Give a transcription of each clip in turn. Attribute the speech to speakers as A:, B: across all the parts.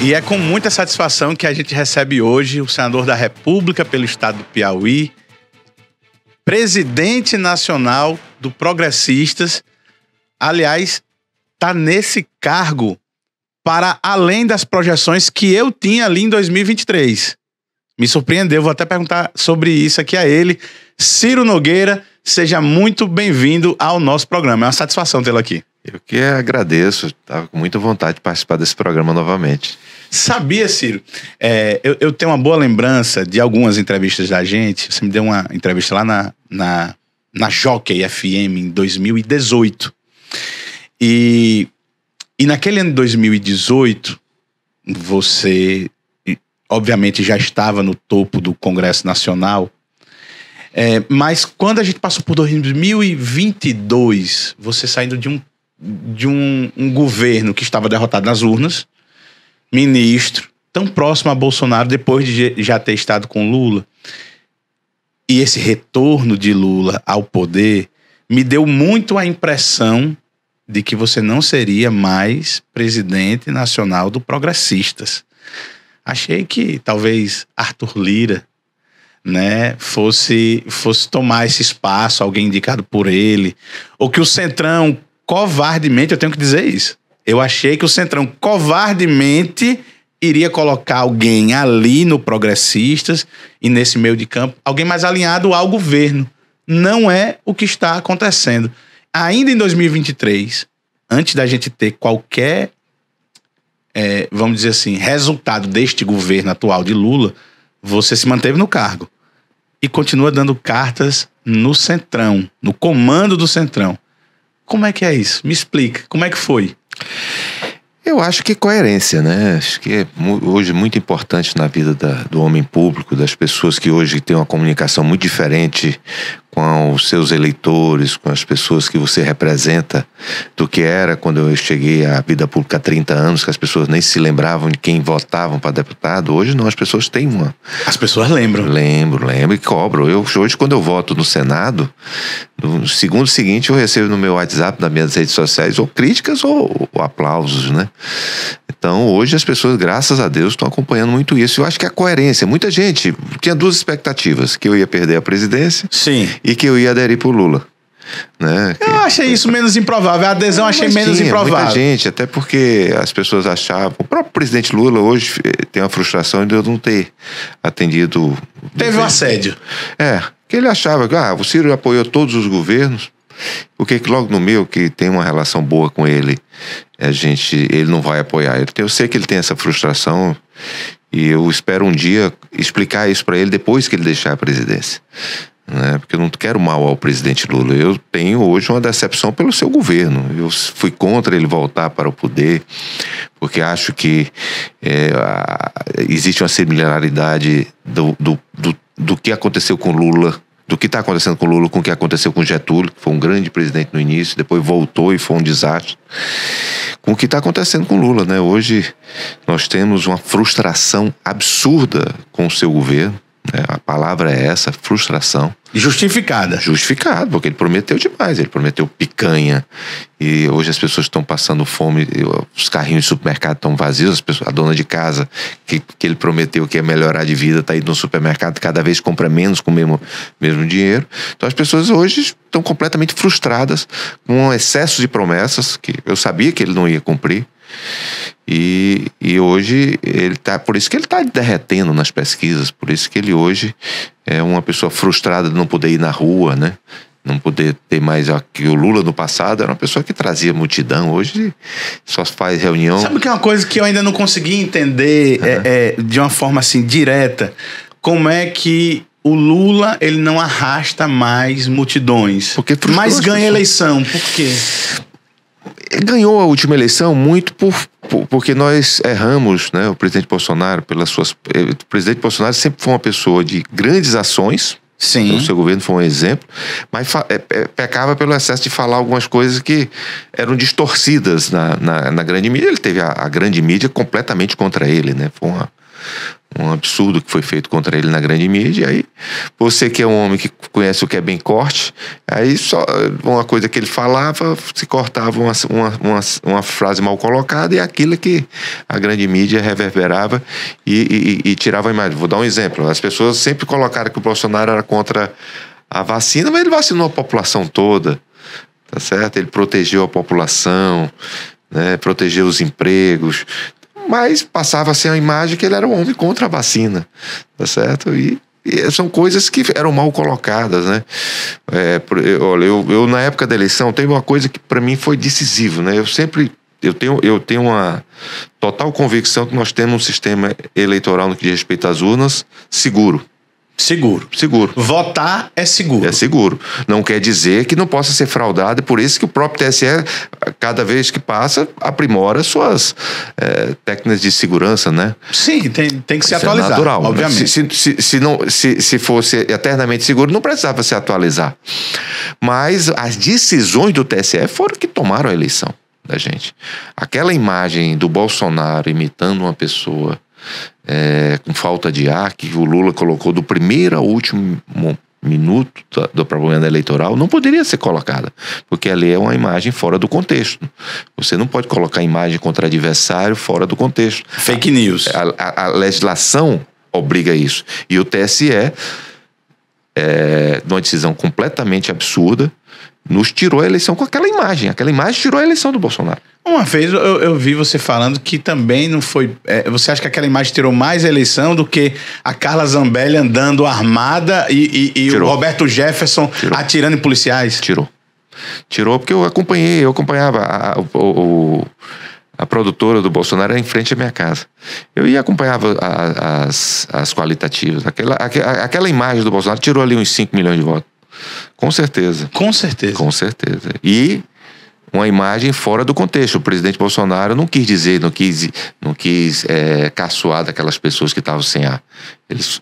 A: E é com muita satisfação que a gente recebe hoje o senador da República pelo estado do Piauí, presidente nacional do Progressistas. Aliás, está nesse cargo para além das projeções que eu tinha ali em 2023. Me surpreendeu, vou até perguntar sobre isso aqui a ele. Ciro Nogueira, seja muito bem-vindo ao nosso programa. É uma satisfação tê-lo aqui.
B: Eu que agradeço, estava com muita vontade de participar desse programa novamente.
A: Sabia, Ciro? Eu tenho uma boa lembrança de algumas entrevistas da gente. Você me deu uma entrevista lá na Jockey FM em 2018. E naquele ano de 2018, você, obviamente, já estava no topo do Congresso Nacional. Mas quando a gente passou por 2022, você saindo de um governo que estava derrotado nas urnas, ministro, tão próximo a Bolsonaro, depois de já ter estado com Lula, e esse retorno de Lula ao poder, me deu muito a impressão de que você não seria mais presidente nacional do Progressistas. Achei que talvez Arthur Lira, né, fosse tomar esse espaço, alguém indicado por ele, ou que o Centrão, covardemente, eu tenho que dizer isso, eu achei que o Centrão covardemente iria colocar alguém ali no Progressistas e nesse meio de campo, alguém mais alinhado ao governo. Não é o que está acontecendo. Ainda em 2023, antes da gente ter qualquer, vamos dizer assim, resultado deste governo atual de Lula, você se manteve no cargo e continua dando cartas no Centrão, no comando do Centrão. Como é que é isso? Me explica, como é que foi?
B: Eu acho que coerência, né? Acho que é hoje muito importante na vida do homem público, das pessoas que hoje têm uma comunicação muito diferente com os seus eleitores, com as pessoas que você representa, do que era quando eu cheguei à vida pública há 30 anos, que as pessoas nem se lembravam de quem votavam para deputado. Hoje não, as pessoas têm uma...
A: As pessoas lembram.
B: Lembro e cobram. Hoje, quando eu voto no Senado, no segundo seguinte eu recebo no meu WhatsApp, nas minhas redes sociais, ou críticas ou aplausos, né? Então, hoje as pessoas, graças a Deus, estão acompanhando muito isso. Eu acho que a coerência, muita gente tinha duas expectativas, que eu ia perder a presidência.
A: Sim.
B: E que eu ia aderir pro Lula, né?
A: Eu achei isso menos improvável, a adesão achei menos improvável.
B: Muita gente, até porque as pessoas achavam, o próprio presidente Lula hoje tem uma frustração de eu não ter atendido...
A: Teve um assédio.
B: Que ele achava que o Ciro apoiou todos os governos, porque logo no meu, que tem uma relação boa com ele, ele não vai apoiar. Eu sei que ele tem essa frustração e eu espero um dia explicar isso para ele depois que ele deixar a presidência, né? Porque eu não quero mal ao presidente Lula. Eu tenho hoje uma decepção pelo seu governo. Eu fui contra ele voltar para o poder, porque acho que existe uma similaridade do que aconteceu com Lula, do que está acontecendo com Lula com o que aconteceu com Getúlio, que foi um grande presidente no início, depois voltou e foi um desastre, com o que está acontecendo com Lula, né? Hoje nós temos uma frustração absurda com o seu governo, né? A palavra é essa, frustração.
A: Justificada.
B: Justificado, porque ele prometeu demais, ele prometeu picanha, e hoje as pessoas estão passando fome, os carrinhos de supermercado estão vazios, a dona de casa, que ele prometeu que ia melhorar de vida, está indo no supermercado, cada vez compra menos com o mesmo dinheiro. Então as pessoas hoje estão completamente frustradas, com um excesso de promessas, que eu sabia que ele não ia cumprir, e hoje por isso que ele está derretendo nas pesquisas, por isso que ele hoje é uma pessoa frustrada de não poder ir na rua, né? Não poder ter mais... Que o Lula no passado era uma pessoa que trazia multidão, hoje só faz reunião.
A: Sabe que é uma coisa que eu ainda não consegui entender de uma forma assim direta? Como é que o Lula ele não arrasta mais multidões, mas ganha eleição? Por quê?
B: Ganhou a última eleição muito porque nós erramos, né? O presidente Bolsonaro, o presidente Bolsonaro sempre foi uma pessoa de grandes ações.
A: Sim.
B: Então, o seu governo foi um exemplo, mas pecava pelo excesso de falar algumas coisas que eram distorcidas na grande mídia. Ele teve a grande mídia completamente contra ele, né? Foi um absurdo que foi feito contra ele na grande mídia. Aí você que é um homem que conhece o que é bem corte, aí só uma coisa que ele falava, se cortava uma frase mal colocada, e aquilo que a grande mídia reverberava e tirava a imagem. Vou dar um exemplo. As pessoas sempre colocaram que o Bolsonaro era contra a vacina, mas ele vacinou a população toda, tá certo? Ele protegeu a população, né? Protegeu os empregos, mas passava-se a imagem que ele era um homem contra a vacina, tá certo? E são coisas que eram mal colocadas, né? Olha, eu na época da eleição, teve uma coisa que para mim foi decisiva, né? Eu tenho uma total convicção que nós temos um sistema eleitoral no que diz respeito às urnas seguro. Seguro.
A: Votar é seguro.
B: É seguro. Não quer dizer que não possa ser fraudado, e por isso que o próprio TSE, cada vez que passa, aprimora suas técnicas de segurança, né?
A: Sim, tem que se atualizar,
B: é natural,
A: obviamente.
B: Se fosse eternamente seguro, não precisava se atualizar. Mas as decisões do TSE foram que tomaram a eleição da gente. Aquela imagem do Bolsonaro imitando uma pessoa com falta de ar, que o Lula colocou do primeiro ao último minuto do propaganda eleitoral, não poderia ser colocada, porque ali é uma imagem fora do contexto. Você não pode colocar a imagem contra adversário fora do contexto.
A: Fake news.
B: A legislação obriga isso. E o TSE, numa decisão completamente absurda, nos tirou a eleição com aquela imagem. Aquela imagem tirou a eleição do Bolsonaro.
A: Uma vez eu vi você falando que também não foi... você acha que aquela imagem tirou mais a eleição do que a Carla Zambelli andando armada e o Roberto Jefferson atirando em policiais?
B: Tirou porque eu acompanhava a produtora do Bolsonaro era em frente à minha casa. Eu ia acompanhava as qualitativas. Aquela imagem do Bolsonaro tirou ali uns 5 milhões de votos. Com certeza. E uma imagem fora do contexto. O presidente Bolsonaro não quis caçoar daquelas pessoas que estavam sem ar.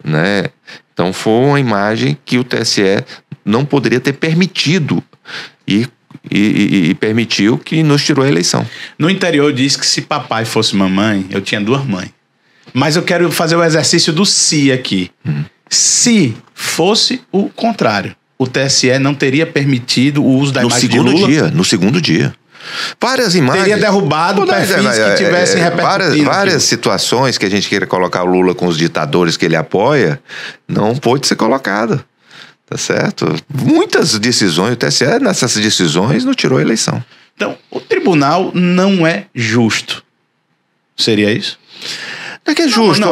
B: Né? Então foi uma imagem que o TSE não poderia ter permitido e permitiu, que nos tirou a eleição.
A: No interior diz que se papai fosse mamãe, eu tinha 2 mães. Mas eu quero fazer o exercício do se aqui. Se fosse o contrário, o TSE não teria permitido o uso da imagem de Lula?
B: No segundo dia. Várias imagens.
A: Teria derrubado perfis que tivessem repercutido.
B: Várias situações que a gente queira colocar o Lula com os ditadores que ele apoia, não pôde ser colocada. Tá certo? Muitas decisões, o TSE nessas decisões não tirou a eleição.
A: Então, o tribunal não é justo. Seria isso?
B: É que é justo.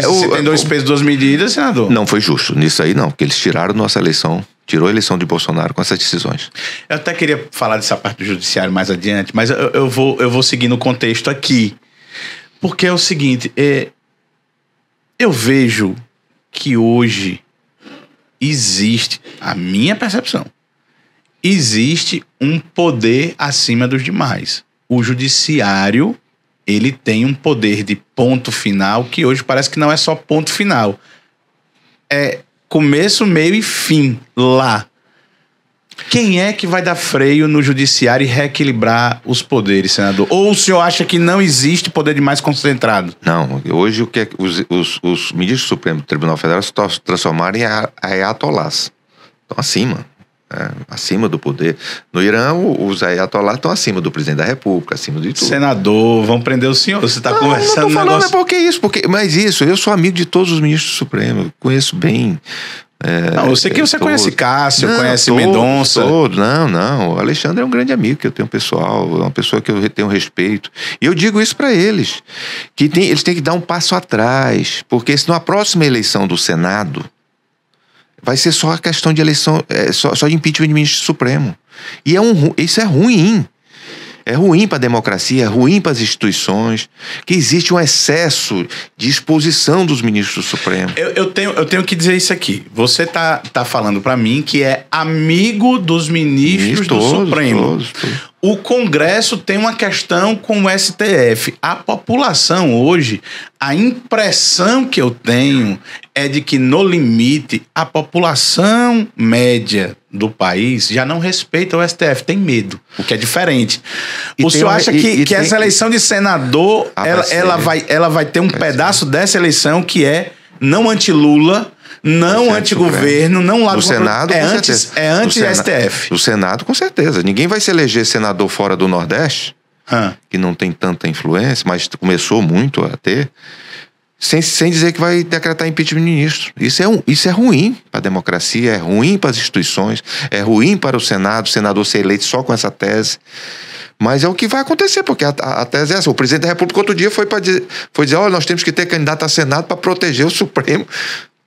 A: Se tem 2 pesos, 2 medidas, senador.
B: Não foi justo. Nisso aí não, porque eles tiraram nossa eleição. Tirou a eleição de Bolsonaro com essas decisões.
A: Eu até queria falar dessa parte do judiciário mais adiante, mas eu vou seguir no contexto aqui. Porque é o seguinte, eu vejo que hoje existe, a minha percepção, existe um poder acima dos demais. O judiciário, ele tem um poder de ponto final que hoje parece que não é só ponto final. É começo, meio e fim lá. Quem é que vai dar freio no judiciário e reequilibrar os poderes, senador? Ou o senhor acha que não existe poder demais concentrado?
B: Não, hoje o que os ministros do Supremo Tribunal Federal se transformaram em ayatolás. Estão acima do poder. No Irã, os ayatolás estão acima do presidente da República, acima de tudo.
A: Senador, vão prender o senhor. Você está conversando...
B: Não, tô falando mas eu sou amigo de todos os ministros do Supremo, eu conheço bem.
A: Eu sei que você conhece Cássio, conhece Mendonça.
B: Não. O Alexandre é um grande amigo que eu tenho pessoal, é uma pessoa que eu tenho respeito. E eu digo isso para eles, que eles têm que dar um passo atrás, porque senão a próxima eleição do Senado vai ser só a questão de eleição, só de impeachment de ministro supremo. E isso é ruim. É ruim para a democracia, é ruim para as instituições, que existe um excesso de exposição dos ministros do Supremo.
A: Eu tenho que dizer isso aqui. Você tá falando para mim que é amigo dos ministros do Supremo.
B: Todos.
A: O Congresso tem uma questão com o STF. A população hoje, a impressão que eu tenho é de que, no limite, a população média do país já não respeita o STF, tem medo, o que é diferente. O senhor acha que essa eleição de senador, ela vai ter um pedaço dessa eleição que é não anti-Lula, não anti-governo, não lado
B: do Senado,
A: é anti-STF.
B: Do Senado, com certeza. Ninguém vai se eleger senador fora do Nordeste, que não tem tanta influência, mas começou muito a ter, sem dizer que vai decretar impeachment de ministro. Isso é ruim para a democracia, é ruim para as instituições, é ruim para o senador ser eleito só com essa tese. Mas é o que vai acontecer, porque a tese é essa. O presidente da República outro dia foi dizer, olha, nós temos que ter candidato a Senado para proteger o Supremo.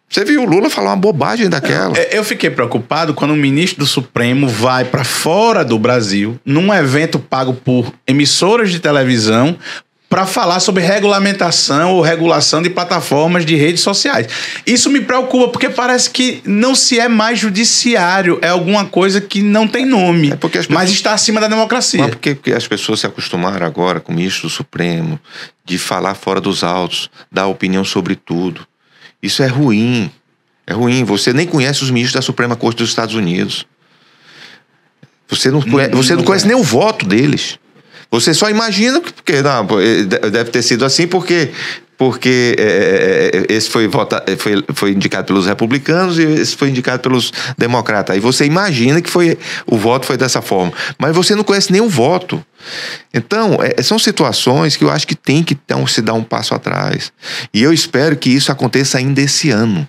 B: Você viu o Lula falar uma bobagem daquela.
A: Eu fiquei preocupado quando o ministro do Supremo vai para fora do Brasil, num evento pago por emissoras de televisão, para falar sobre regulamentação ou regulação de plataformas de redes sociais. Isso me preocupa, porque parece que não se é mais judiciário, é alguma coisa que não tem nome, mas está acima da democracia.
B: Mas porque as pessoas se acostumaram agora com o ministro do Supremo de falar fora dos autos, dar opinião sobre tudo. Isso é ruim. É ruim. Você nem conhece os ministros da Suprema Corte dos Estados Unidos. Você não conhece nem o voto deles. Você só imagina porque não, deve ter sido assim porque esse foi indicado pelos republicanos e esse foi indicado pelos democratas. Aí você imagina que o voto foi dessa forma. Mas você não conhece nem o voto. Então, são situações que eu acho que tem que se dar um passo atrás. E eu espero que isso aconteça ainda esse ano.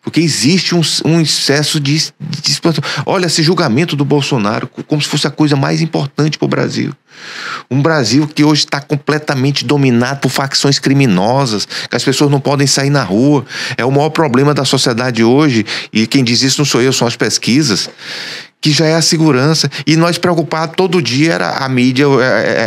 B: Porque existe um excesso de expansão. Olha, esse julgamento do Bolsonaro como se fosse a coisa mais importante para o Brasil. Um Brasil que hoje está completamente dominado por facções criminosas, que as pessoas não podem sair na rua. É o maior problema da sociedade hoje, e quem diz isso não sou eu, são as pesquisas, que já é a segurança. E nós preocupados todo dia era a mídia,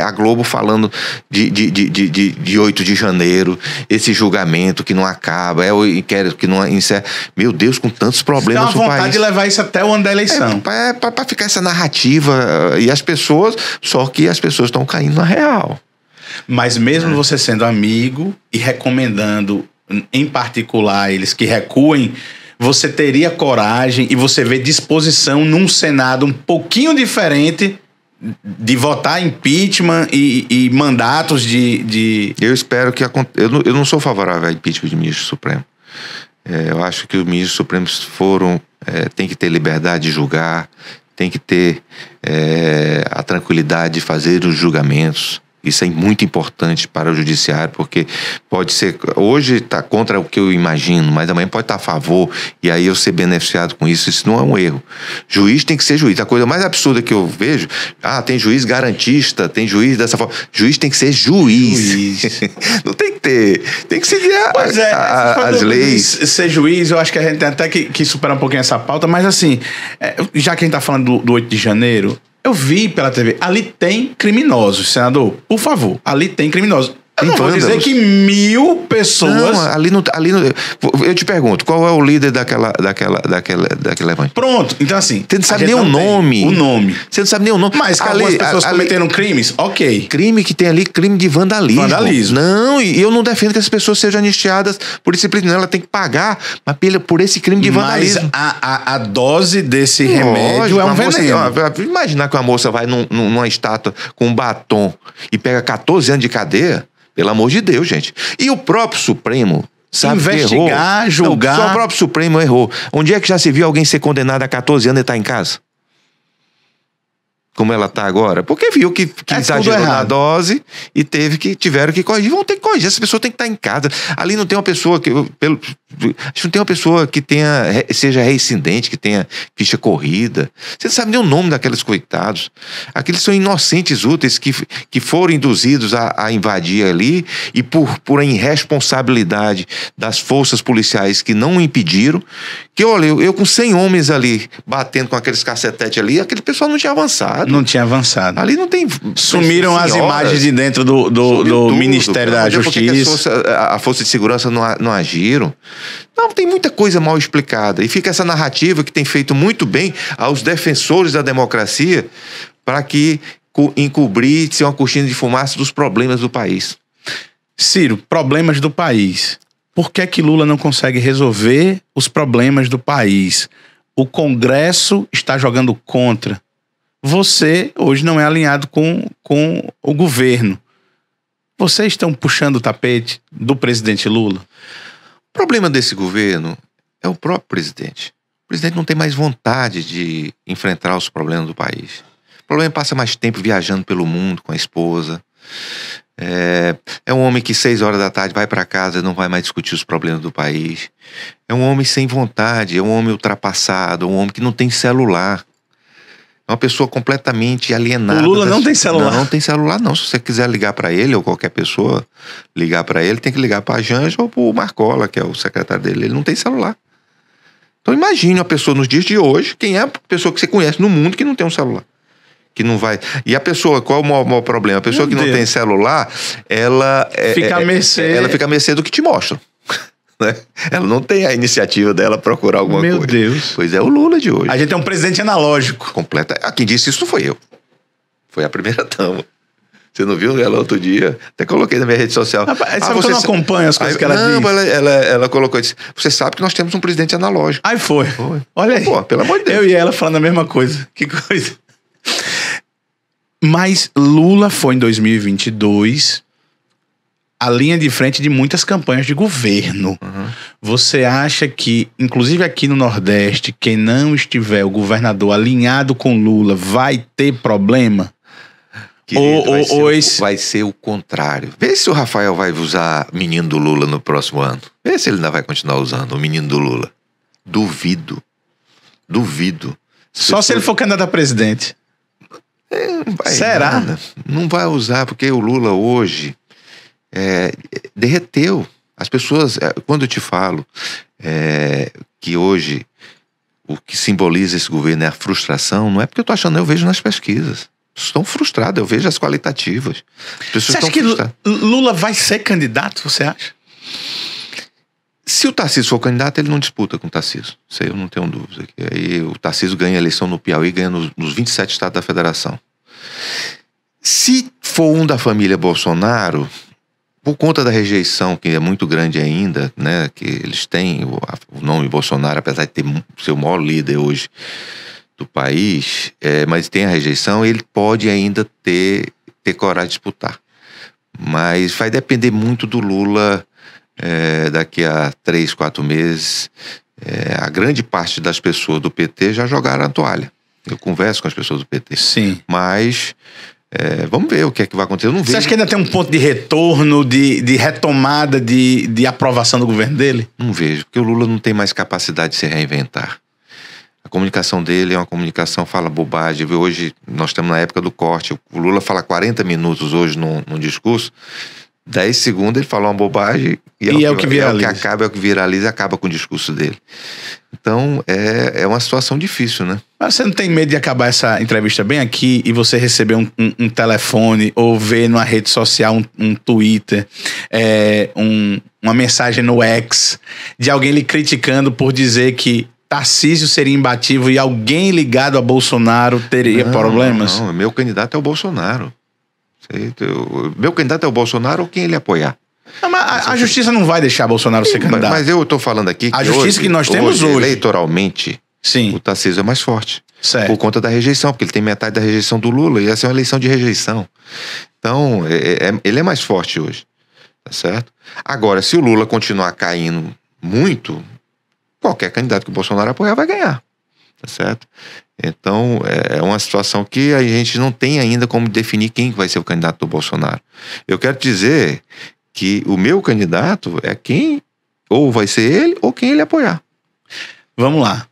B: a Globo falando de 8 de janeiro, esse julgamento que não acaba, o inquérito que não encerra. Meu Deus, com tantos problemas no país.
A: Dá uma vontade de levar isso até o ano da eleição.
B: Para ficar essa narrativa, e as pessoas, só que as pessoas estão caindo na real.
A: Mas mesmo você sendo amigo e recomendando, em particular, eles que recuem, você teria coragem e você vê disposição num Senado um pouquinho diferente de votar impeachment e mandatos de...
B: Eu espero que... Eu não sou favorável ao impeachment de ministro supremo. Eu acho que os ministros supremos têm que ter liberdade de julgar, têm que ter a tranquilidade de fazer os julgamentos. Isso é muito importante para o judiciário, porque pode ser... Hoje está contra o que eu imagino, mas amanhã pode estar a favor, e aí eu ser beneficiado com isso. Isso não é um erro. Juiz tem que ser juiz. A coisa mais absurda que eu vejo... tem juiz garantista, tem juiz dessa forma. Juiz tem que ser juiz. Não tem que ter... Tem que seguir as leis.
A: Ser juiz, eu acho que a gente tem até que superar um pouquinho essa pauta, mas assim, já que a gente está falando do 8 de janeiro... Eu vi pela TV, ali tem criminosos, senador. Por favor, ali tem criminosos. Eu não vou dizer que 1000 pessoas...
B: Não, ali não... Eu te pergunto, qual é o líder daquele levante?
A: Pronto, então assim...
B: Você não sabe nem o nome.
A: O nome.
B: Você não sabe nem o nome.
A: Mas algumas pessoas cometeram crimes, ok.
B: Crime que tem ali, crime de vandalismo. Não, e eu não defendo que as pessoas sejam anistiadas por disciplina. Ela tem que pagar por esse crime de vandalismo.
A: Mas a dose desse remédio é um veneno.
B: Imaginar que uma moça vai numa estátua com um batom e pega 14 anos de cadeia... Pelo amor de Deus, gente. E o próprio Supremo sabe
A: investigar,
B: que errou.
A: julgar.
B: Só o próprio Supremo errou. Onde é que já se viu alguém ser condenado a 14 anos e estar em casa? Como ela está agora? Porque viu que exagerou na dose e tiveram que corrigir. Vão ter que corrigir. Essa pessoa tem que estar em casa. Ali não tem uma pessoa que... Acho que não tem uma pessoa que seja reincidente, que tenha ficha corrida. Você não sabe nem o nome daqueles coitados. Aqueles são inocentes úteis que foram induzidos a invadir ali e por irresponsabilidade das forças policiais que não o impediram. Que olha, eu com 100 homens ali batendo com aqueles cacetetes ali, aquele pessoal não tinha avançado.
A: Não tinha avançado.
B: Ali não tem...
A: Sumiram as imagens de dentro do Ministério da Justiça.
B: A Força de Segurança não agiram. Não, tem muita coisa mal explicada. E fica essa narrativa que tem feito muito bem aos defensores da democracia para que encobrir, ser uma cortina de fumaça dos problemas do país.
A: Ciro, problemas do país. Por que que Lula não consegue resolver os problemas do país? O Congresso está jogando contra. Você hoje não é alinhado com o governo. Vocês estão puxando o tapete do presidente Lula?
B: O problema desse governo é o próprio presidente. O presidente não tem mais vontade de enfrentar os problemas do país. O problema passa mais tempo viajando pelo mundo com a esposa. É um homem que 6 horas da tarde vai para casa e não vai mais discutir os problemas do país. É um homem sem vontade, é um homem ultrapassado, é um homem que não tem celular. É uma pessoa completamente alienada.
A: O Lula não tem celular?
B: Não tem celular, não. Se você quiser ligar para ele, ou qualquer pessoa ligar para ele, tem que ligar para a Janja ou para o Marcola, que é o secretário dele. Ele não tem celular. Então imagine uma pessoa nos dias de hoje, quem é a pessoa que você conhece no mundo que não tem um celular. Que não vai... E a pessoa, qual é o maior problema? A pessoa que não tem celular, ela...
A: Fica à mercê...
B: Ela fica à mercê do que te mostram. Né? Ela não tem a iniciativa dela procurar alguma coisa.
A: Meu Deus.
B: Pois é o Lula de hoje.
A: A gente tem um presidente analógico.
B: Completa. Quem disse isso não foi eu. Foi a primeira dama. Você não viu ela outro dia? Até coloquei na minha rede social.
A: Rapaz, sabe que eu não acompanho as coisas que ela diz?
B: Não, ela colocou e disse, você sabe que nós temos um presidente analógico.
A: Aí foi. Olha aí.
B: Pô, pelo amor de Deus.
A: Eu e ela falando a mesma coisa. Que coisa. Mas Lula foi em 2022 a linha de frente de muitas campanhas de governo.
B: Uhum.
A: Você acha que, inclusive aqui no Nordeste, quem não estiver o governador alinhado com Lula vai ter problema?
B: Querido, vai ser o contrário. Vê se o Rafael vai usar menino do Lula no próximo ano. Vê se ele ainda vai continuar usando o menino do Lula. Duvido.
A: Só se ele for candidato a presidente.
B: Não vai.
A: Será?
B: Nada. Não vai usar, porque o Lula hoje derreteu. As pessoas, quando eu te falo que hoje o que simboliza esse governo é a frustração, não é porque eu tô achando, eu vejo nas pesquisas. Estão frustrados, eu vejo as qualitativas. As pessoas
A: você acha que Lula vai ser candidato, você acha?
B: Se o Tarcísio for candidato, ele não disputa com o Tarcísio. Isso aí eu não tenho dúvida. Aí o Tarcísio ganha a eleição no Piauí, ganha nos 27 estados da federação. Se for um da família Bolsonaro, por conta da rejeição, que é muito grande ainda, né, que eles têm o nome Bolsonaro, apesar de ser o maior líder hoje do país, mas tem a rejeição, ele pode ainda ter coragem de disputar. Mas vai depender muito do Lula daqui a 3, 4 meses. A grande parte das pessoas do PT já jogaram a toalha. Eu converso com as pessoas do PT.
A: Sim.
B: Mas vamos ver o que é que vai acontecer. Eu não vejo.
A: Você acha que ainda tem um ponto de retorno, de retomada, de aprovação do governo dele?
B: Não vejo, porque o Lula não tem mais capacidade de se reinventar. A comunicação dele é uma comunicação, fala bobagem. Hoje, nós estamos na época do corte. O Lula fala 40 minutos hoje num discurso. 10 segundos ele fala uma bobagem e é o que viraliza. É o que viraliza e acaba com o discurso dele. Então, é uma situação difícil, né?
A: Mas você não tem medo de acabar essa entrevista bem aqui e você receber um telefone ou ver numa rede social, um Twitter, uma mensagem no X de alguém lhe criticando por dizer que Tarcísio seria imbatível e alguém ligado a Bolsonaro teria problemas?
B: Não, meu candidato é o Bolsonaro. Meu candidato é o Bolsonaro ou quem ele apoiar.
A: Não, mas a justiça não vai deixar Bolsonaro ser candidato.
B: Mas eu estou falando aqui que
A: a justiça que nós temos hoje,
B: eleitoralmente,
A: sim,
B: o Tarcísio é mais forte.
A: Certo.
B: Por conta da rejeição, porque ele tem metade da rejeição do Lula e essa é uma eleição de rejeição. Então, ele é mais forte hoje. Tá certo? Agora, se o Lula continuar caindo muito, qualquer candidato que o Bolsonaro apoiar vai ganhar. Tá certo? Então, é uma situação que a gente não tem ainda como definir quem vai ser o candidato do Bolsonaro. Eu quero dizer que o meu candidato é quem ou vai ser ele ou quem ele apoiar.
A: Vamos lá.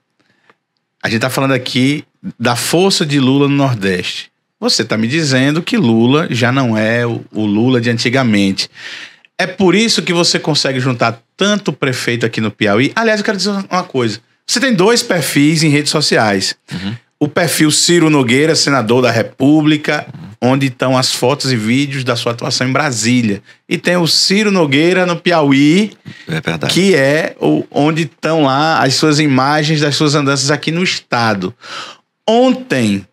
A: A gente tá falando aqui da força de Lula no Nordeste. Você tá me dizendo que Lula já não é o Lula de antigamente. É por isso que você consegue juntar tanto prefeito aqui no Piauí. Aliás, eu quero dizer uma coisa. Você tem 2 perfis em redes sociais. Uhum. O perfil Ciro Nogueira, senador da República, onde estão as fotos e vídeos da sua atuação em Brasília. E tem o Ciro Nogueira no Piauí, que é onde estão lá as suas imagens das suas andanças aqui no estado. Ontem,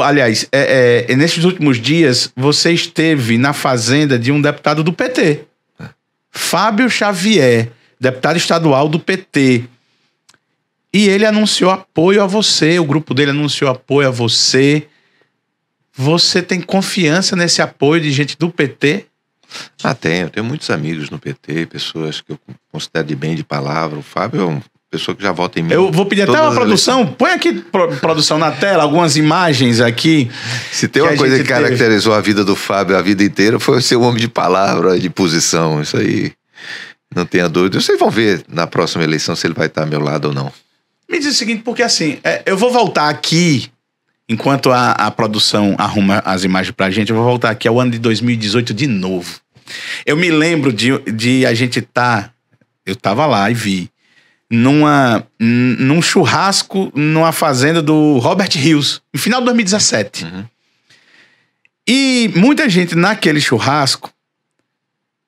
A: Aliás, nesses últimos dias, você esteve na fazenda de um deputado do PT. Fábio Xavier, deputado estadual do PT. E ele anunciou apoio a você, o grupo dele anunciou apoio a você. Você tem confiança nesse apoio de gente do PT?
B: Tenho muitos amigos no PT, pessoas que eu considero de bem de palavra. O Fábio é uma pessoa que já vota em mim.
A: Eu vou pedir até uma produção, põe aqui, produção, na tela, algumas imagens aqui.
B: Se tem uma coisa que caracterizou a vida do Fábio a vida inteira, foi ser um homem de palavra, de posição. Isso aí, não tenha dúvida. Vocês vão ver na próxima eleição se ele vai estar ao meu lado ou não.
A: Me diz o seguinte, porque assim, eu vou voltar aqui, enquanto a produção arruma as imagens pra gente, eu vou voltar aqui ao ano de 2018 de novo. Eu me lembro de a gente eu tava lá e vi, num churrasco, numa fazenda do Robert Rios, no final de 2017.
B: Uhum.
A: E muita gente naquele churrasco,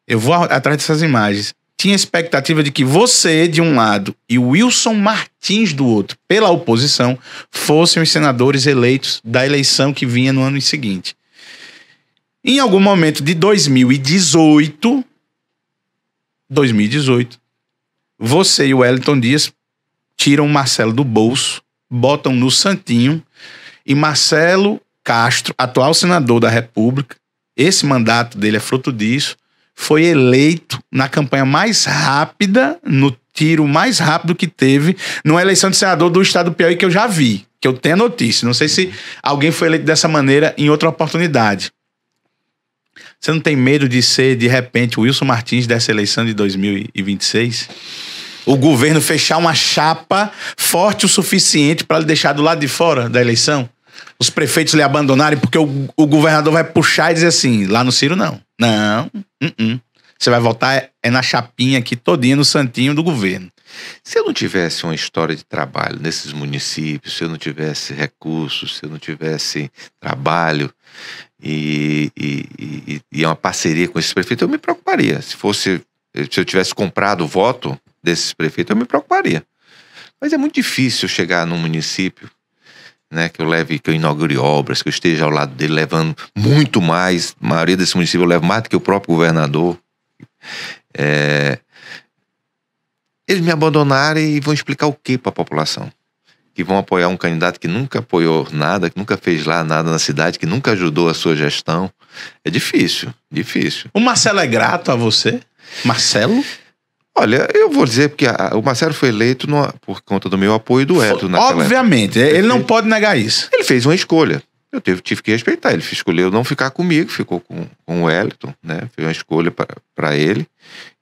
A: eu vou atrás dessas imagens, tinha expectativa de que você, de um lado, e o Wilson Martins, do outro, pela oposição, fossem os senadores eleitos da eleição que vinha no ano seguinte. Em algum momento de 2018, você e o Wellington Dias tiram o Marcelo do bolso, botam no santinho, e Marcelo Castro, atual senador da República, esse mandato dele é fruto disso, foi eleito na campanha mais rápida, no tiro mais rápido que teve, numa eleição de senador do estado do Piauí que eu já vi, que eu tenho a notícia. Não sei se alguém foi eleito dessa maneira em outra oportunidade. Você não tem medo de ser, de repente, o Wilson Martins dessa eleição de 2026? O governo fechar uma chapa forte o suficiente para lhe deixar do lado de fora da eleição? Os prefeitos lhe abandonarem porque o governador vai puxar e dizer assim, lá no Ciro não. Não. Você vai votar na chapinha aqui todinha no santinho do governo.
B: Se eu não tivesse uma história de trabalho nesses municípios, se eu não tivesse recursos, se eu não tivesse trabalho e uma parceria com esses prefeitos, eu me preocuparia. Se eu tivesse comprado o voto desses prefeitos, eu me preocuparia. Mas é muito difícil chegar num município, né, que eu inaugure obras, que eu esteja ao lado dele levando muito mais. A maioria desse município eu levo mais do que o próprio governador. Eles me abandonarem e vão explicar o que para a população? Que vão apoiar um candidato que nunca apoiou nada, que nunca fez lá nada na cidade, que nunca ajudou a sua gestão. É difícil. O Marcelo é grato a você? Marcelo? Olha, eu vou dizer porque o Marcelo foi eleito por conta do meu apoio do Hélio.
A: Obviamente, ele não pode negar isso.
B: Ele fez uma escolha. Eu tive que respeitar. Ele escolheu não ficar comigo, ficou com o Wellington, né? Fez uma escolha para ele.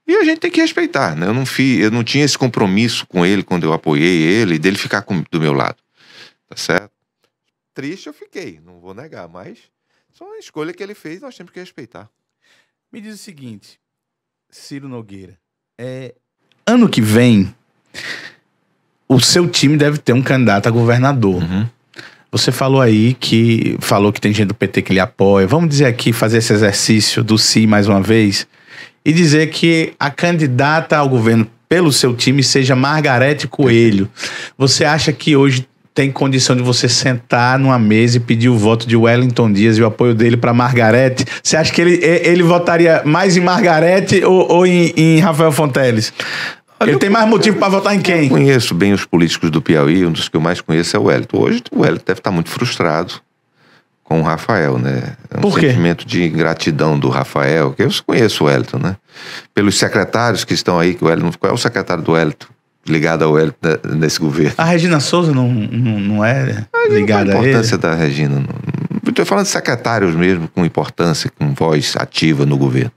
B: E a gente tem que respeitar, né? Eu não tinha esse compromisso com ele quando eu apoiei ele, dele ficar do meu lado. Tá certo? Triste eu fiquei, não vou negar, mas só uma escolha que ele fez, nós temos que respeitar.
A: Me diz o seguinte, Ciro Nogueira, ano que vem, o seu time deve ter um candidato a governador.
B: Uhum.
A: Você falou aí que tem gente do PT que lhe apoia. Vamos dizer aqui, fazer esse exercício do si mais uma vez e dizer que a candidata ao governo pelo seu time seja Margarete Coelho. Você acha que hoje tem condição de você sentar numa mesa e pedir o voto de Wellington Dias e o apoio dele para Margarete? Você acha que ele votaria mais em Margarete ou em Rafael Fonteles? Olha, ele tem mais motivo para votar em quem?
B: Eu conheço bem os políticos do Piauí, um dos que eu mais conheço é o Wellington. Hoje o Wellington deve estar muito frustrado com o Rafael, né? É um
A: Por quê?
B: sentimento de ingratidão do Rafael, que eu conheço o Wellington, né? Pelos secretários que estão aí, que o Wellington, qual é o secretário do Wellington? Ligado ao Wellington nesse governo.
A: A Regina Souza não é ligada a ele?
B: A importância da Regina. Estou falando de secretários mesmo, com importância, com voz ativa no governo.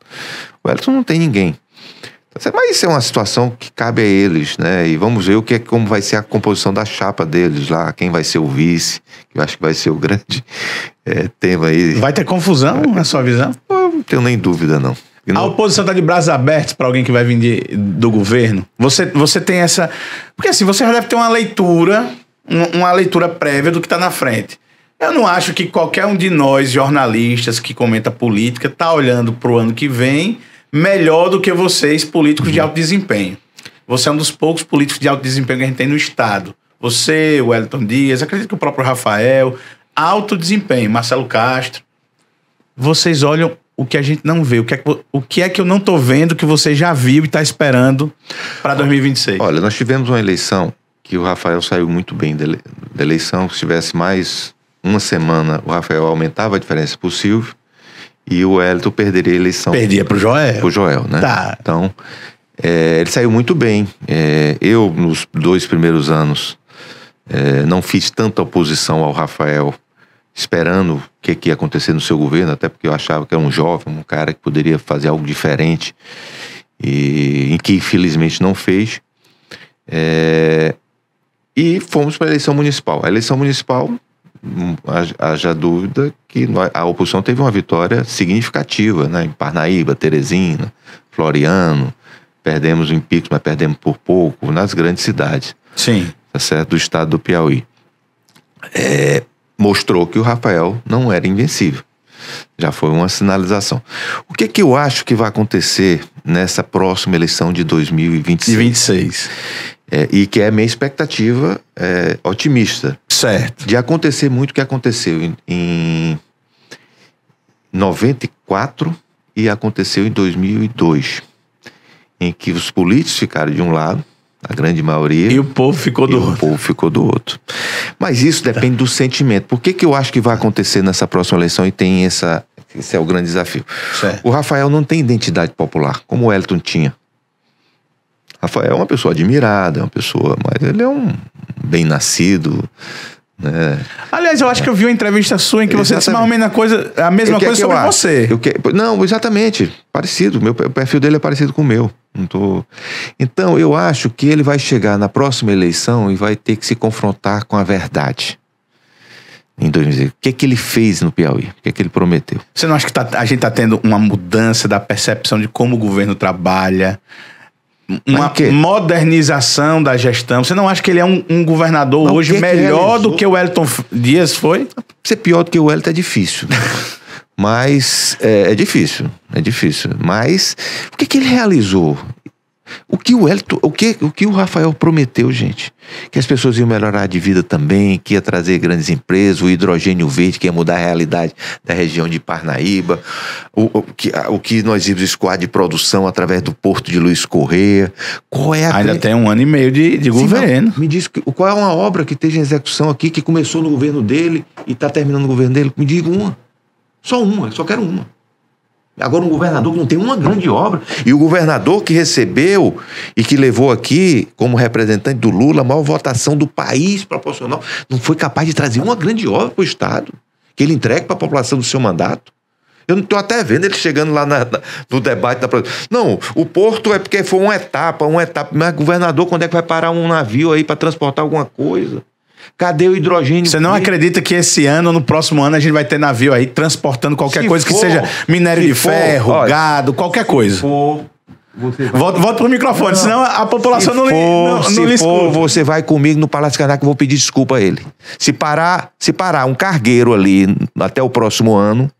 B: O Wellington não tem ninguém. Mas isso é uma situação que cabe a eles, né? E vamos ver como vai ser a composição da chapa deles lá, quem vai ser o vice, que eu acho que vai ser o grande tema aí.
A: Vai ter confusão, na sua visão?
B: Eu não tenho nem dúvida, não.
A: A oposição está de braços abertos para alguém que vai vir do governo? Você tem essa... Porque assim, você já deve ter uma leitura prévia do que está na frente. Eu não acho que qualquer um de nós, jornalistas, que comenta política, está olhando para o ano que vem melhor do que vocês, políticos de alto desempenho. Você é um dos poucos políticos de alto desempenho que a gente tem no Estado. Você, o Wellington Dias, acredito que o próprio Rafael, alto desempenho. Marcelo Castro. Vocês olham o que a gente não vê. O que é que eu não tô vendo que você já viu e tá esperando para 2026?
B: Olha, nós tivemos uma eleição que o Rafael saiu muito bem da eleição. Se tivesse mais uma semana, o Rafael aumentava a diferença pro Silvio e o Wellington perderia a eleição.
A: Perdia pro Joel.
B: Pro Joel, né?
A: Tá.
B: Então, ele saiu muito bem. Eu, nos 2 primeiros anos, não fiz tanta oposição ao Rafael, esperando o que ia acontecer no seu governo, até porque eu achava que era um jovem, um cara que poderia fazer algo diferente, e que infelizmente não fez. E fomos para a eleição municipal. A eleição municipal, haja dúvida que a oposição teve uma vitória significativa, né? Em Parnaíba, Teresina, Floriano, perdemos em Picos, mas perdemos por pouco, nas grandes cidades.
A: Sim.
B: Tá certo? Do estado do Piauí. Mostrou que o Rafael não era invencível. Já foi uma sinalização. O que eu acho que vai acontecer nessa próxima eleição de 2026?
A: De 26.
B: E que é a minha expectativa otimista.
A: Certo.
B: De acontecer muito o que aconteceu em 94 e aconteceu em 2002. Em que os políticos ficaram de um lado, a grande maioria.
A: E o povo ficou do outro.
B: O povo ficou do outro. Mas isso depende do sentimento. Por que eu acho que vai acontecer nessa próxima eleição e tem esse é o grande desafio?
A: Certo.
B: O Rafael não tem identidade popular, como o Wellington tinha. Rafael é uma pessoa admirada, é uma pessoa, mas ele é um bem-nascido, né?
A: Aliás, eu acho que eu vi uma entrevista sua em que você disse mais ou menos a mesma coisa sobre você.
B: Não, exatamente, parecido. O perfil dele é parecido com o meu. Então, eu acho que ele vai chegar na próxima eleição e vai ter que se confrontar com a verdade. Em 2020. O que ele fez no Piauí? O que ele prometeu?
A: Você não acha que a gente está tendo uma mudança da percepção de como o governo trabalha? Uma modernização da gestão? Você não acha que ele é um governador hoje melhor do que o Wellington Dias foi?
B: Ser pior do que o Wellington é difícil. Mas é difícil. Mas o que ele realizou? O que o Rafael prometeu, gente? Que as pessoas iam melhorar de vida também, que ia trazer grandes empresas, o hidrogênio verde, que ia mudar a realidade da região de Parnaíba, o que nós íamos escoar de produção através do Porto de Luiz Correia.
A: Ainda tem 1 ano e meio de governo.
B: Me diz qual é uma obra que esteja em execução aqui, que começou no governo dele e está terminando no governo dele? Me diga uma. Só uma, eu só quero uma. Agora um governador que não tem uma grande obra. E o governador que recebeu e que levou aqui, como representante do Lula, a maior votação do país proporcional, não foi capaz de trazer uma grande obra para o Estado, que ele entregue para a população do seu mandato. Eu não estou até vendo ele chegando lá no debate da... Não, o Porto é porque foi uma etapa. Mas governador, quando é que vai parar um navio aí para transportar alguma coisa? Cadê o hidrogênio?
A: Você não acredita que esse ano ou no próximo ano a gente vai ter navio aí transportando qualquer coisa que seja minério de ferro, gado, qualquer coisa? Volta pro microfone, senão a população não lhe escuta.
B: Você vai comigo no Palácio Karnak que eu vou pedir desculpa a ele. Se parar um cargueiro ali até o próximo ano,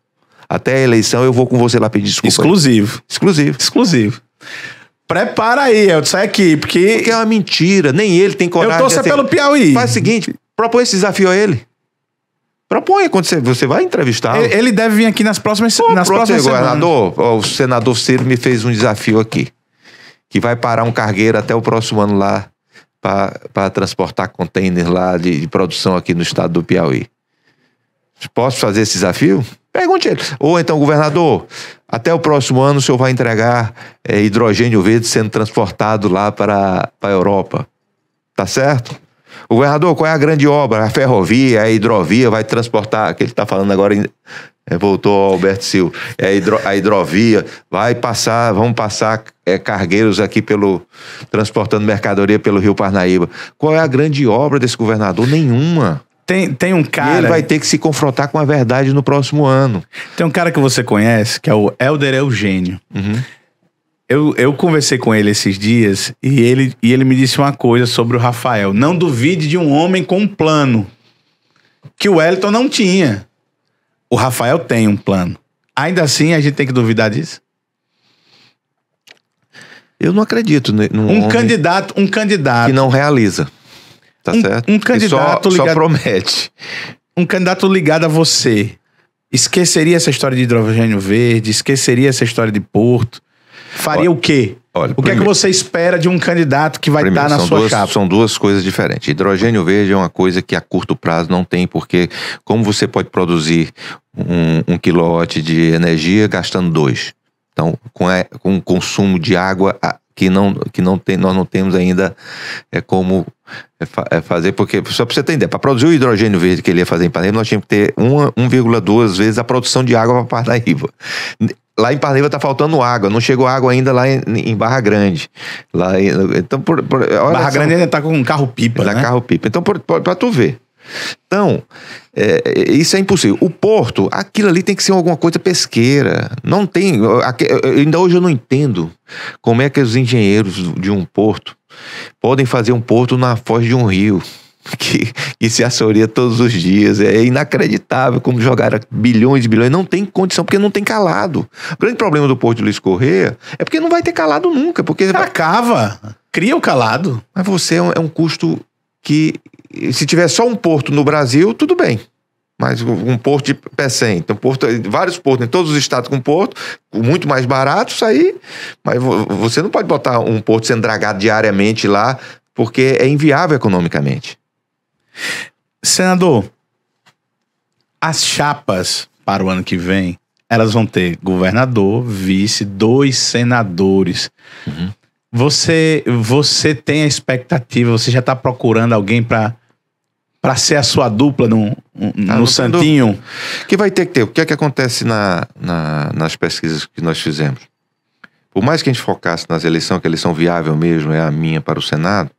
B: até a eleição, eu vou com você lá pedir desculpa.
A: Exclusivo. Prepara aí, eu sai aqui, porque
B: é uma mentira, nem ele tem coragem.
A: Eu torço pelo Piauí.
B: Faz o seguinte, propõe esse desafio a ele. Propõe, quando você vai entrevistá-lo.
A: Ele deve vir aqui nas próximas semanas.
B: Governador, o senador Ciro me fez um desafio aqui, que vai parar um cargueiro até o próximo ano lá, para transportar containers lá de produção aqui no estado do Piauí. Posso fazer esse desafio? Pergunte ele. Ou então, governador, até o próximo ano o senhor vai entregar hidrogênio verde sendo transportado lá para a Europa. Tá certo? O governador, qual é a grande obra? A ferrovia, a hidrovia vai transportar, que ele está falando agora, voltou ao Alberto Silva, a hidrovia, vamos passar cargueiros aqui transportando mercadoria pelo Rio Parnaíba. Qual é a grande obra desse governador? Nenhuma.
A: Tem um cara...
B: E ele vai ter que se confrontar com a verdade no próximo ano.
A: Tem um cara que você conhece, que é o Helder Eugênio.
B: Uhum.
A: Eu conversei com ele esses dias e ele me disse uma coisa sobre o Rafael. Não duvide de um homem com um plano. Que o Wellington não tinha. O Rafael tem um plano. Ainda assim, a gente tem que duvidar disso?
B: Eu não acredito
A: num candidato
B: que não realiza. Tá certo?
A: Um candidato
B: só promete.
A: um candidato ligado a você esqueceria essa história de hidrogênio verde, esqueceria essa história de porto, faria o quê?
B: Olha,
A: O que é que você espera de um candidato que vai estar na sua chapa?
B: São duas coisas diferentes. Hidrogênio verde é uma coisa que a curto prazo não tem, porque como você pode produzir um quilowatt de energia gastando 2? Então, com consumo de água que nós não temos ainda como fazer, porque, só para você ter ideia, para produzir o hidrogênio verde que ele ia fazer em Parnaíba, nós tínhamos que ter 1,2 vezes a produção de água para Parnaíba. Lá em Parnaíba está faltando água, não chegou água ainda lá em Barra Grande. Então,
A: Barra Grande ainda está com um carro-pipa, né?
B: Carro-pipa. Então, para tu ver. Então, isso é impossível. O porto, aquilo ali tem que ser alguma coisa pesqueira. Não tem. Ainda hoje eu não entendo como é que os engenheiros de um porto podem fazer um porto na foz de um rio que se assoria todos os dias. É inacreditável como jogaram bilhões e bilhões. Não tem condição, porque não tem calado. O grande problema do porto de Luiz Correia é porque não vai ter calado nunca. Porque
A: cava, cria o calado.
B: Mas você é um custo que, se tiver só um porto no Brasil, tudo bem. Mas um porto de Pecém, então vários portos em todos os estados com porto, muito mais barato, isso aí. Mas você não pode botar um porto sendo dragado diariamente lá, porque é inviável economicamente.
A: Senador, as chapas para o ano que vem, elas vão ter governador, vice, 2 senadores.
B: Uhum.
A: Você tem a expectativa, você já está procurando alguém para ser a sua dupla no Santinho?
B: Que vai ter que ter. O que é que acontece nas pesquisas que nós fizemos? Por mais que a gente focasse nas eleições, que a eleição viável mesmo é a minha para o Senado,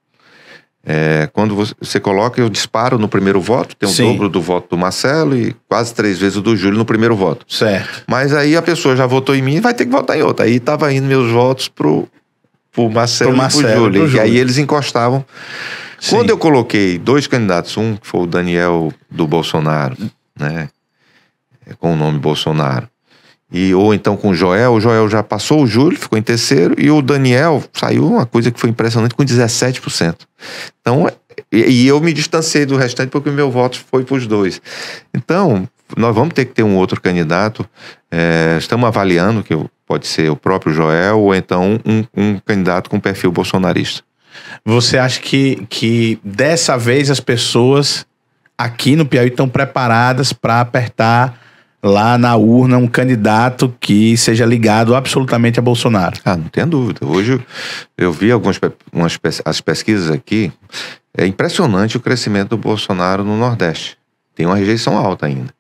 B: quando você coloca, eu disparo no primeiro voto, tem o dobro do voto do Marcelo e quase 3 vezes o do Júlio no primeiro voto.
A: Certo.
B: Mas aí a pessoa já votou em mim e vai ter que votar em outra. Aí estava indo meus votos pro Marcelo e pro Júlio. E aí eles encostavam. Sim. Quando eu coloquei 2 candidatos, um que foi o Daniel do Bolsonaro, né, com o nome Bolsonaro, ou então com o Joel já passou o Júlio, ficou em terceiro, e o Daniel saiu uma coisa que foi impressionante, com 17%. Então, e eu me distanciei do restante porque o meu voto foi para os 2. Então, nós vamos ter que ter um outro candidato, estamos avaliando, que pode ser o próprio Joel, ou então um candidato com perfil bolsonarista.
A: Você acha que dessa vez as pessoas aqui no Piauí estão preparadas para apertar lá na urna um candidato que seja ligado absolutamente a Bolsonaro?
B: Não tem dúvida. Hoje eu vi as pesquisas aqui, é impressionante o crescimento do Bolsonaro no Nordeste. Tem uma rejeição alta ainda.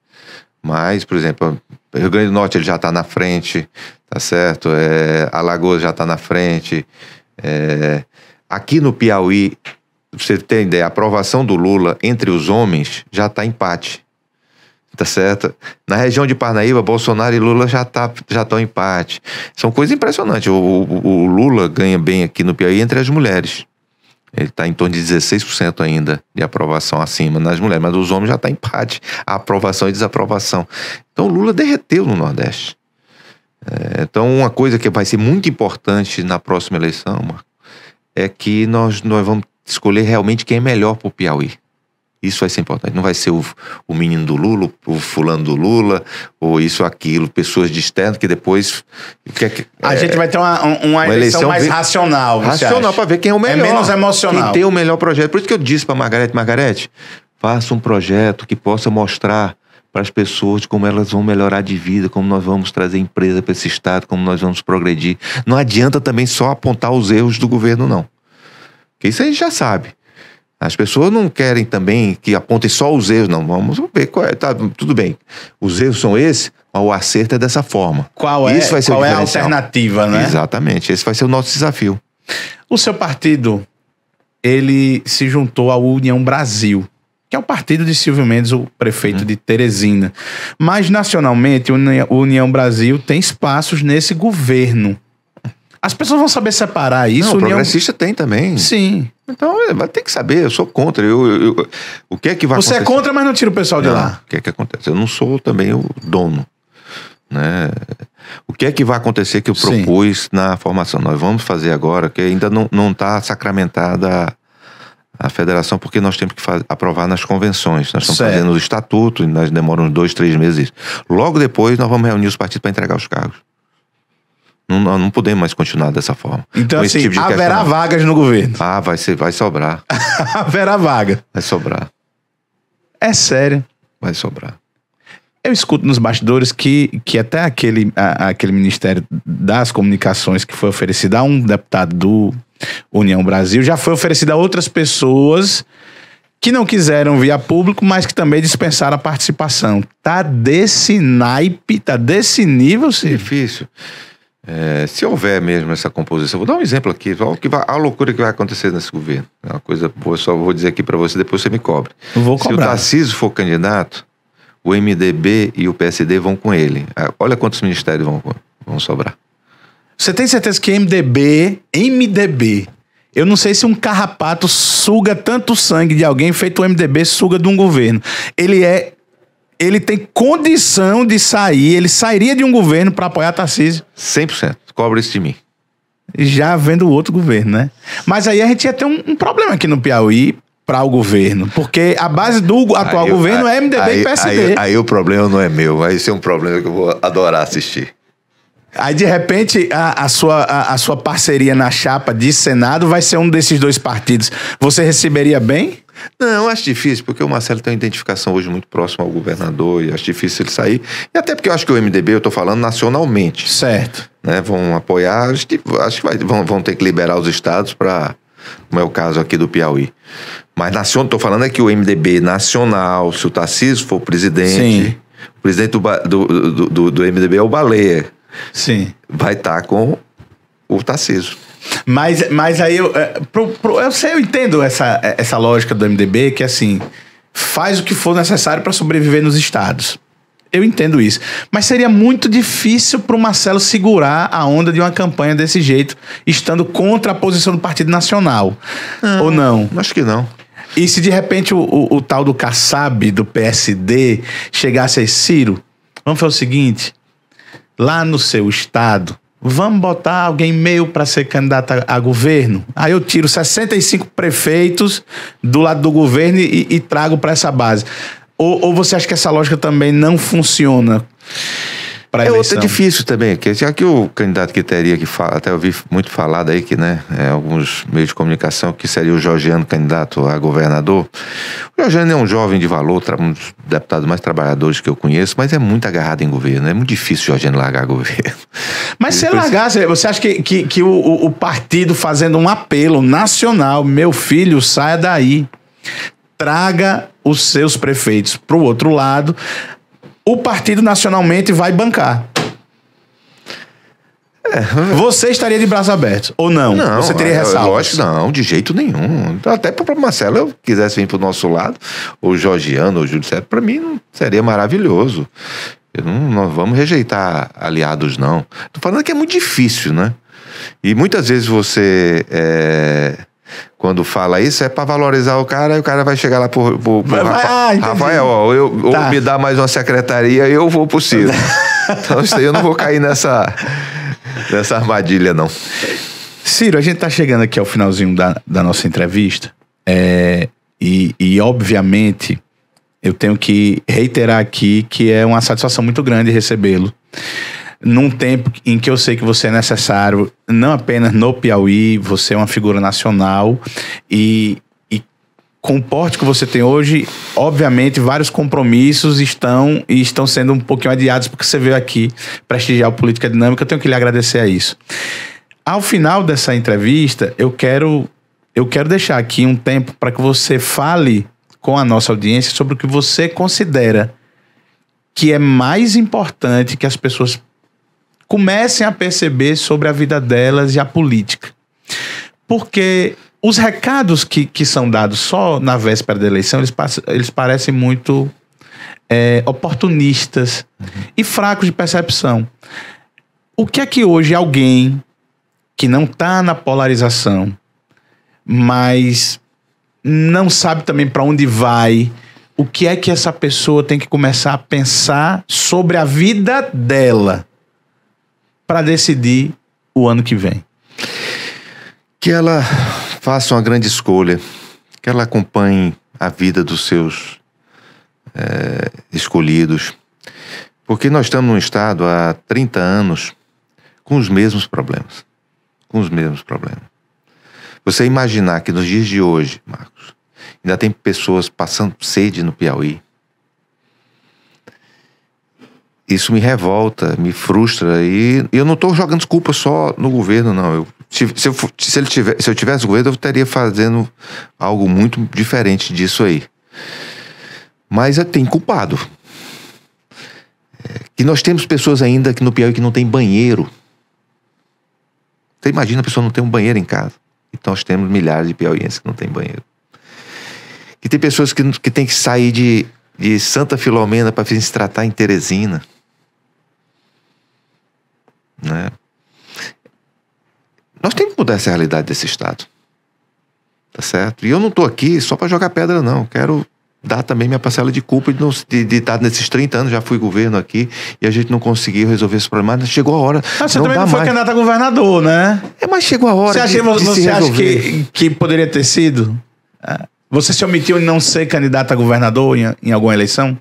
B: Mas, por exemplo, o Rio Grande do Norte ele já está na frente, tá certo? Alagoas já está na frente. Aqui no Piauí, pra você ter ideia, a aprovação do Lula entre os homens já está empate. Tá certo? Na região de Parnaíba, Bolsonaro e Lula já estão em empate. São coisas impressionantes. O Lula ganha bem aqui no Piauí entre as mulheres. Ele está em torno de 16% ainda de aprovação acima nas mulheres, mas os homens já está em empate. A aprovação e desaprovação. Então o Lula derreteu no Nordeste. Então uma coisa que vai ser muito importante na próxima eleição, Marco, é que nós vamos escolher realmente quem é melhor para o Piauí. Isso vai ser importante. Não vai ser o menino do Lula, o fulano do Lula, ou isso ou aquilo, pessoas de externo que depois...
A: a gente vai ter uma eleição mais racional,
B: racional, para ver quem é o melhor.
A: É menos emocional.
B: Quem tem o melhor projeto. Por isso que eu disse para Margarete, faça um projeto que possa mostrar para as pessoas como elas vão melhorar de vida, como nós vamos trazer empresa para esse estado, como nós vamos progredir. Não adianta também só apontar os erros do governo, não. Porque isso a gente já sabe. As pessoas não querem também que apontem só os erros, não. Vamos ver qual é. Tá, tudo bem. Os erros são esses, mas o acerto é dessa forma.
A: Qual é a alternativa, né?
B: Exatamente. Esse vai ser o nosso desafio.
A: O seu partido, ele se juntou à União Brasil, que é o partido de Silvio Mendes, o prefeito de Teresina. Mas, nacionalmente, o União Brasil tem espaços nesse governo. As pessoas vão saber separar isso.
B: Não, o progressista tem também.
A: Sim.
B: Então, vai ter que saber. Eu sou contra. O que é que vai acontecer?
A: Você é contra, mas não tira o pessoal de lá.
B: O que é que acontece? Eu não sou também o dono. Né? O que é que vai acontecer que eu propus na formação? Nós vamos fazer agora, que ainda não está sacramentada a federação, porque nós temos que aprovar nas convenções. Nós estamos
A: Certo.
B: fazendo o estatuto, e nós demoramos uns 2, 3 meses. Logo depois, nós vamos reunir os partidos para entregar os cargos. Não podemos mais continuar dessa forma.
A: Então,
B: Com
A: assim,
B: esse tipo de
A: haverá
B: questionamento.
A: vagas no governo.
B: Ah, vai sobrar.
A: Haverá vaga.
B: Vai sobrar.
A: É sério.
B: Vai sobrar.
A: Eu escuto nos bastidores que até aquele Ministério das Comunicações que foi oferecido a um deputado do União Brasil já foi oferecido a outras pessoas que não quiseram vir a público, mas que também dispensaram a participação. Tá desse naipe, tá desse nível, Ciro?
B: Difícil. Se houver mesmo essa composição, vou dar um exemplo aqui, a loucura que vai acontecer nesse governo. É uma coisa boa, só vou dizer aqui para você, depois você me cobre.
A: Eu vou
B: Se
A: cobrar.
B: o Tarcísio for candidato, o MDB e o PSD vão com ele. Olha quantos ministérios vão sobrar.
A: Você tem certeza que MDB, eu não sei se um carrapato suga tanto sangue de alguém feito o MDB suga de um governo. Ele tem condição de sair, ele sairia de um governo para apoiar Tarcísio.
B: 100%. Cobra isso de mim.
A: Já vendo o outro governo, né? Mas aí a gente ia ter um problema aqui no Piauí para o governo, porque a base do atual governo é MDB e PSD.
B: Aí o problema não é meu, aí isso é um problema que eu vou adorar assistir.
A: Aí, de repente, a sua parceria na chapa de Senado vai ser um desses dois partidos. Você receberia bem?
B: Não, acho difícil, porque o Marcelo tem uma identificação hoje muito próxima ao governador e acho difícil ele sair. E até porque eu acho que o MDB, eu estou falando nacionalmente.
A: Certo.
B: Né, vão apoiar, acho que vão ter que liberar os estados para, como é o caso aqui do Piauí. Mas estou falando é que o MDB nacional, se o Tarcísio for presidente,
A: Sim.
B: o presidente do MDB é o Baleia.
A: Sim.
B: Vai estar com o Tarcísio.
A: Mas aí eu entendo essa lógica do MDB, que assim, faz o que for necessário para sobreviver nos estados. Eu entendo isso. Mas seria muito difícil para o Marcelo segurar a onda de uma campanha desse jeito, estando contra a posição do Partido Nacional. Ou não?
B: Acho que não.
A: E se de repente o tal do Kassab, do PSD, chegasse aí, Ciro, vamos fazer o seguinte, lá no seu estado, vamos botar alguém meu para ser candidato a governo? Aí eu tiro 65 prefeitos do lado do governo e trago para essa base. Ou você acha que essa lógica também não funciona para a eleição?
B: É difícil também, porque já que o candidato que teria que falar, até eu vi muito falado aí que, né, alguns meios de comunicação, que seria o Jorgiano candidato a governador. O Jorgiano é um jovem de valor, um dos deputados mais trabalhadores que eu conheço, mas é muito agarrado em governo, é muito difícil o Jorgiano largar governo.
A: Mas se largasse, você acha que o partido fazendo um apelo nacional, meu filho, saia daí, traga os seus prefeitos para o outro lado, o partido nacionalmente vai bancar. Você estaria de braços abertos, ou não?
B: Não,
A: você teria ressalvas?
B: Lógico, não, de jeito nenhum. Até para o Marcelo, eu quisesse vir para o nosso lado, ou o Jorgiano, ou o Júlio César, para mim não seria maravilhoso. Não vamos rejeitar aliados, não. Tô falando que é muito difícil, né? E muitas vezes você... quando fala isso, é para valorizar o cara, e o cara vai chegar lá pro Rafael, ó,
A: Tá.
B: me dá mais uma secretaria e eu vou pro Ciro. Então isso aí eu não vou cair nessa armadilha, não.
A: Ciro, a gente tá chegando aqui ao finalzinho da nossa entrevista, e obviamente eu tenho que reiterar aqui que é uma satisfação muito grande recebê-lo num tempo em que eu sei que você é necessário, não apenas no Piauí, você é uma figura nacional e com o porte que você tem hoje, obviamente vários compromissos estão sendo um pouquinho adiados porque você veio aqui prestigiar o Política Dinâmica. Eu tenho que lhe agradecer a isso. Ao final dessa entrevista, eu quero deixar aqui um tempo para que você fale com a nossa audiência sobre o que você considera que é mais importante que as pessoas comecem a perceber sobre a vida delas e a política. Porque os recados que são dados só na véspera da eleição, eles parecem muito oportunistas e fracos de percepção. O que é que hoje alguém que não está na polarização, mas não sabe também para onde vai, o que é que essa pessoa tem que começar a pensar sobre a vida dela para decidir o ano que vem?
B: Que ela faça uma grande escolha, que ela acompanhe a vida dos seus escolhidos. Porque nós estamos num estado há 30 anos com os mesmos problemas. Com os mesmos problemas. Você imaginar que nos dias de hoje, Marcos, ainda tem pessoas passando sede no Piauí. Isso me revolta, me frustra. E eu não estou jogando culpa só no governo, não. Se eu tivesse governo, eu estaria fazendo algo muito diferente disso aí. Mas tem culpado. Que nós temos pessoas ainda aqui no Piauí que não tem banheiro. Você imagina a pessoa não ter um banheiro em casa. Então nós temos milhares de piauienses que não tem banheiro. Que tem pessoas que tem que sair de Santa Filomena para vir se tratar em Teresina. Né? Nós temos que mudar essa realidade desse estado. Tá certo? E eu não estou aqui só para jogar pedra, não. Quero dar também minha parcela de culpa de estar nesses 30 anos, já fui governo aqui, e a gente não conseguiu resolver esse problema, mas chegou a hora.
A: Você também não foi candidato a governador, né?
B: Mas chegou a hora
A: Você acha que poderia ter sido? Você se omitiu em não ser candidato a governador em alguma eleição?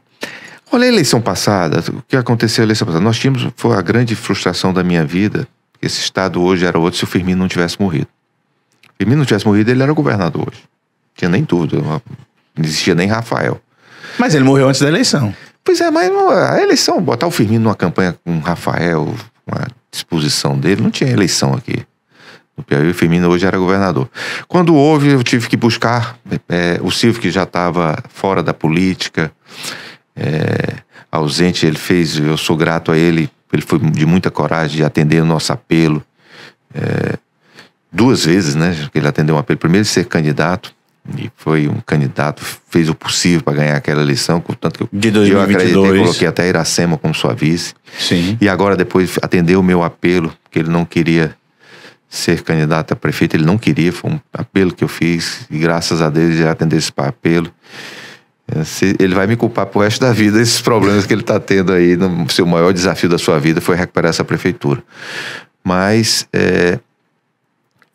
B: Olha, a eleição passada, o que aconteceu na eleição passada? Foi a grande frustração da minha vida, que esse estado hoje era outro se o Firmino não tivesse morrido. Se o Firmino não tivesse morrido, ele era governador hoje. Não tinha nem dúvida. Não existia nem Rafael.
A: Mas ele morreu antes da eleição.
B: Pois é, mas a eleição, botar o Firmino numa campanha com o Rafael, com a disposição dele, não tinha eleição aqui no Piauí. O Firmino hoje era governador. Quando houve, eu tive que buscar o Silvio, que já estava fora da política, ausente. Eu sou grato a ele foi de muita coragem de atender o nosso apelo. 2 vezes, né? Ele atendeu um apelo. Primeiro, de ser candidato. E foi um candidato, fez o possível para ganhar aquela eleição, contanto que
A: de 2022.
B: Eu acreditei, coloquei até Iracema como sua vice.
A: Sim.
B: E agora depois atendeu o meu apelo, que ele não queria ser candidato a prefeito, ele não queria, foi um apelo que eu fiz, e graças a Deus ele atendeu esse apelo. Ele vai me culpar pro resto da vida esses problemas que ele está tendo aí. O seu maior desafio da sua vida foi recuperar essa prefeitura. Mas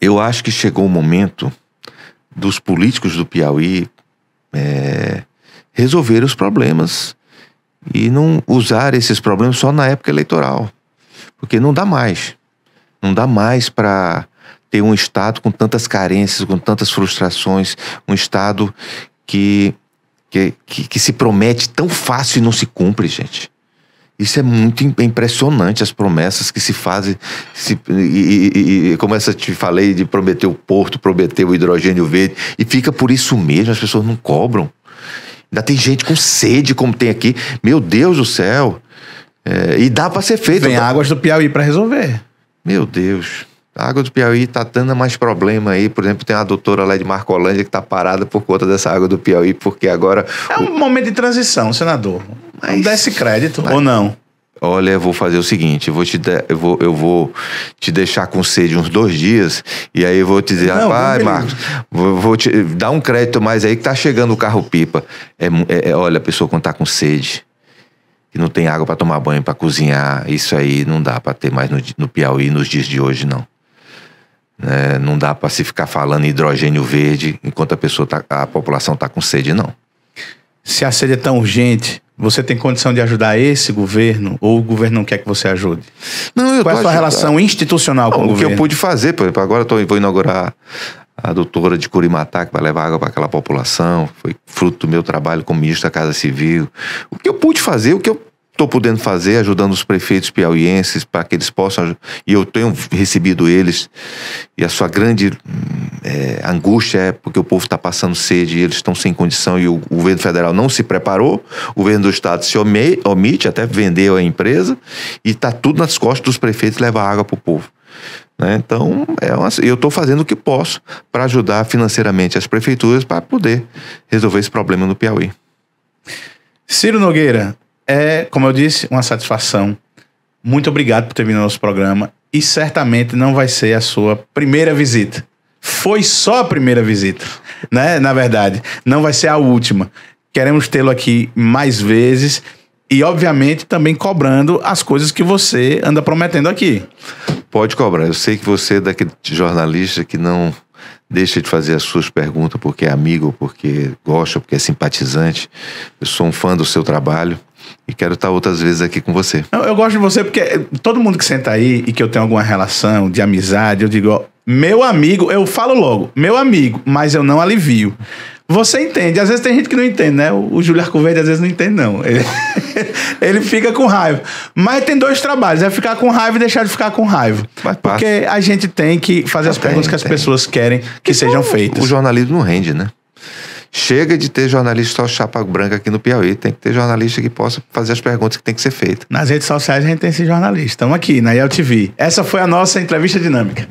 B: eu acho que chegou o momento dos políticos do Piauí resolver os problemas e não usar esses problemas só na época eleitoral, porque não dá mais para ter um estado com tantas carências, com tantas frustrações, um estado que se promete tão fácil e não se cumpre, gente. Isso é muito impressionante, as promessas que se fazem. Como essa te falei, de prometer o porto, prometer o hidrogênio verde, e fica por isso mesmo, as pessoas não cobram. Ainda tem gente com sede, como tem aqui. Meu Deus do céu. E dá para ser feito.
A: Vem águas do Piauí para resolver.
B: Meu Deus. A água do Piauí tá dando mais problema aí. Por exemplo, tem uma doutora lá de Marcolândia que tá parada por conta dessa água do Piauí, porque agora...
A: É um momento de transição, senador. Não dá esse crédito, ou não?
B: Olha, eu vou fazer o seguinte, eu vou te deixar com sede uns 2 dias, e aí eu vou te dizer, rapaz, Marcos, vou te dar um crédito mais aí que tá chegando o carro-pipa. Olha, a pessoa quando tá com sede, que não tem água para tomar banho, para cozinhar, isso aí não dá para ter mais no Piauí nos dias de hoje, não. Não dá para se ficar falando em hidrogênio verde enquanto a população está com sede, não.
A: Se a sede é tão urgente, você tem condição de ajudar esse governo ou o governo não quer que você ajude?
B: Não,
A: qual é a sua relação institucional com o governo?
B: O que eu pude fazer, por exemplo, agora vou inaugurar a doutora de Curimatá, que vai levar água para aquela população, foi fruto do meu trabalho como ministro da Casa Civil. O que eu pude fazer, o que eu estou podendo fazer, ajudando os prefeitos piauienses para que eles possam, e eu tenho recebido eles, e a sua grande angústia é porque o povo está passando sede e eles estão sem condição e o governo federal não se preparou, o governo do estado se omite, até vendeu a empresa, e está tudo nas costas dos prefeitos levar água para o povo. Então, eu estou fazendo o que posso para ajudar financeiramente as prefeituras para poder resolver esse problema no Piauí.
A: Ciro Nogueira, como eu disse, uma satisfação. Muito obrigado por ter vindo ao nosso programa. E certamente não vai ser a sua primeira visita. Foi só a primeira visita, né? Na verdade, não vai ser a última. Queremos tê-lo aqui mais vezes e, obviamente, também cobrando as coisas que você anda prometendo aqui.
B: Pode cobrar. Eu sei que você é daquele jornalista que não deixa de fazer as suas perguntas porque é amigo, porque gosta, porque é simpatizante. Eu sou um fã do seu trabalho e quero estar outras vezes aqui com você.
A: Eu gosto de você porque todo mundo que senta aí e que eu tenho alguma relação de amizade, eu digo, ó, meu amigo, eu falo logo, meu amigo, mas eu não alivio. Você entende, às vezes tem gente que não entende, né? O Júlio Arcoverde às vezes não entende, não. Ele fica com raiva. Mas tem dois trabalhos, é ficar com raiva e deixar de ficar com raiva. Porque a gente tem que fazer as perguntas que as pessoas querem que sejam feitas.
B: O jornalismo não rende, né? Chega de ter jornalista só chapa branca aqui no Piauí. Tem que ter jornalista que possa fazer as perguntas que tem que ser feitas.
A: Nas redes sociais a gente tem esse jornalista. Estamos aqui, na IEL TV. Essa foi a nossa entrevista dinâmica.